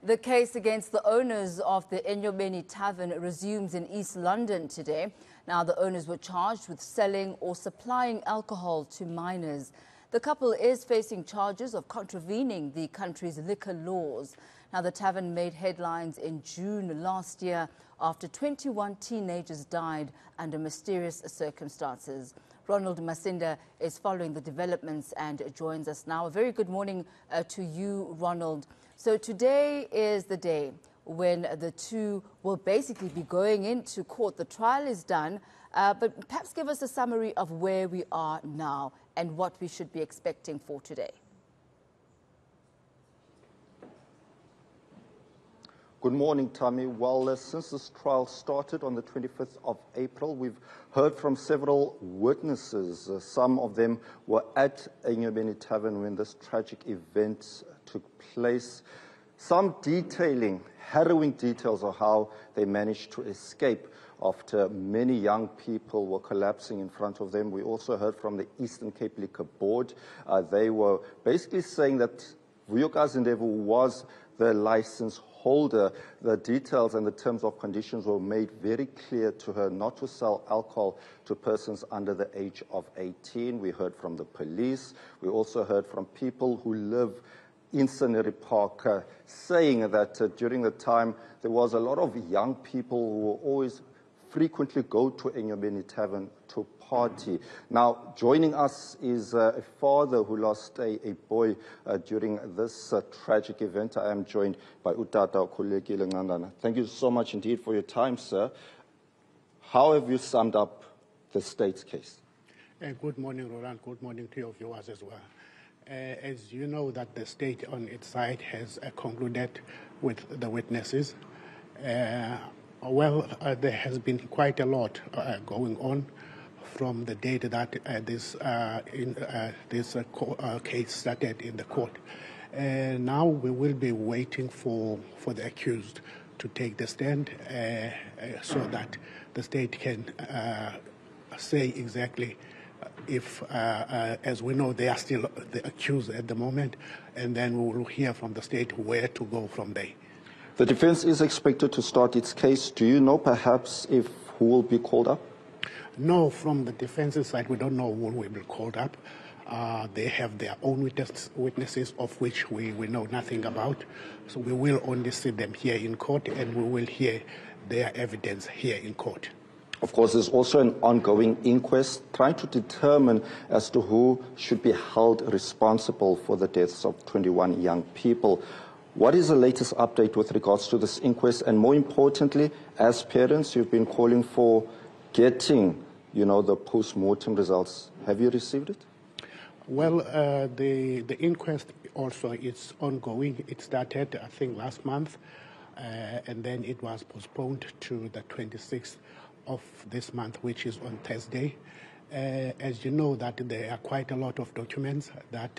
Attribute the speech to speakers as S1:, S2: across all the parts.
S1: The case against the owners of the Enyobeni Tavern resumes in East London today. Now, the owners were charged with selling or supplying alcohol to minors. The couple is facing charges of contravening the country's liquor laws. Now, the tavern made headlines in June last year after 21 teenagers died under mysterious circumstances. Ronald Masinda is following the developments and joins us now. A very good morning to you, Ronald. So today is the day when the two will basically be going into court. The trial is done, but perhaps give us a summary of where we are now and what we should be expecting for today.
S2: Good morning, Tammy. Well, since this trial started on the 25th of April, we've heard from several witnesses. Some of them were at Enyobeni Tavern when this tragic event took place. Some detailing, harrowing details of how they managed to escape after many young people were collapsing in front of them. We also heard from the Eastern Cape Liquor Board. They were basically saying that Vuyokazi Ndevu was the license holder. The details and the terms of conditions were made very clear to her not to sell alcohol to persons under the age of 18. We heard from the police. We also heard from people who live in Scenery Park saying that during the time there was a lot of young people who were always frequently go to Enyobeni Tavern to party. Now, joining us is a father who lost a boy during this tragic event. I am joined by Utata Khulekile Ngandana. Thank you so much indeed for your time, sir. How have you summed up the state's case?
S3: Good morning, Roland. Good morning to your viewers as well. As you know, that the state on its side has concluded with the witnesses. Well, there has been quite a lot going on from the date that this case started in the court. Now we will be waiting for the accused to take the stand so that the state can say exactly if, as we know, they are still the accused at the moment, and then we will hear from the state where to go from there.
S2: The defense is expected to start its case. Do you know perhaps if who will be called up?
S3: No, from the defense's side, we don't know who will be called up. They have their own witnesses of which we know nothing about. So we will only see them here in court, and we will hear their evidence here in court.
S2: Of course, there's also an ongoing inquest trying to determine as to who should be held responsible for the deaths of 21 young people. What is the latest update with regards to this inquest? And more importantly, as parents, you've been calling for getting, the post-mortem results. Have you received it?
S3: Well, the inquest also is ongoing. It started, I think, last month, and then it was postponed to the 26th of this month, which is on Thursday. As you know, that there are quite a lot of documents that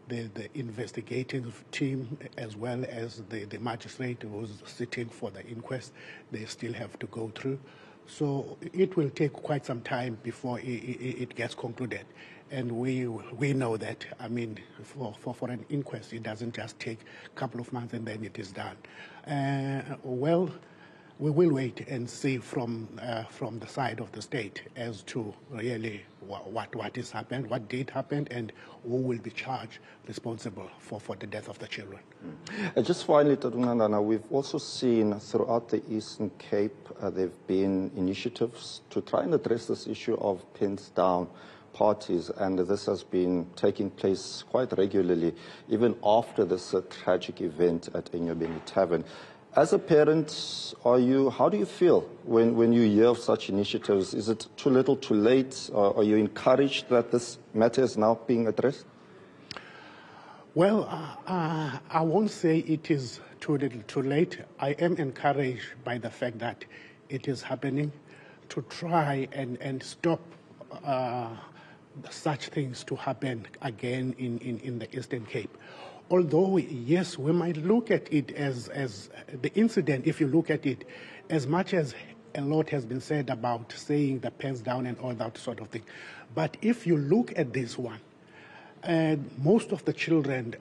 S3: the investigative team, as well as the magistrate who's sitting for the inquest, they still have to go through. So it will take quite some time before it gets concluded. And we know that, I mean, for an inquest, it doesn't just take a couple of months and then it is done. Well, we will wait and see from the side of the state as to really what has happened, what did happen, and who will be charged responsible for the death of the children.
S2: Just finally, Tadungandana, we've also seen throughout the Eastern Cape, there have been initiatives to try and address this issue of pins down parties, and this has been taking place quite regularly, even after this tragic event at Enyobeni Tavern. As a parent, how do you feel when you hear of such initiatives? Is it too little, too late? Or are you encouraged that this matter is now being addressed?
S3: Well, I won't say it is too little, too late. I am encouraged by the fact that it is happening to try and stop such things to happen again in the Eastern Cape. Although, yes, we might look at it as the incident, if you look at it, as much as a lot has been said about saying the pens down and all that sort of thing. But if you look at this one, Most of the children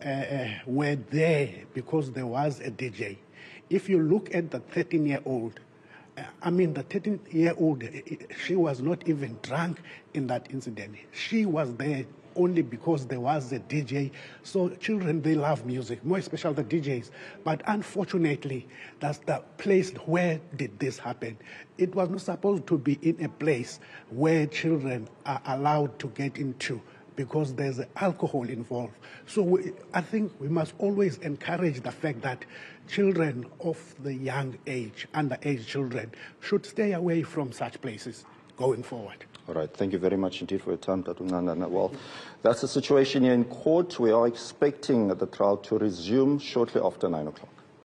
S3: were there because there was a DJ. If you look at the 13-year-old, the 13-year-old, she was not even drunk in that incident. She was there only because there was a DJ. So children, they love music, more especially the DJs. But unfortunately, that's the place where did this happen. It was not supposed to be in a place where children are allowed to get into, because there's alcohol involved. So I think we must always encourage the fact that children of the young age, underage children, should stay away from such places going forward.
S2: All right, thank you very much indeed for your time, Tatu Nandana. Well, that's the situation here in court. We are expecting the trial to resume shortly after 9 o'clock.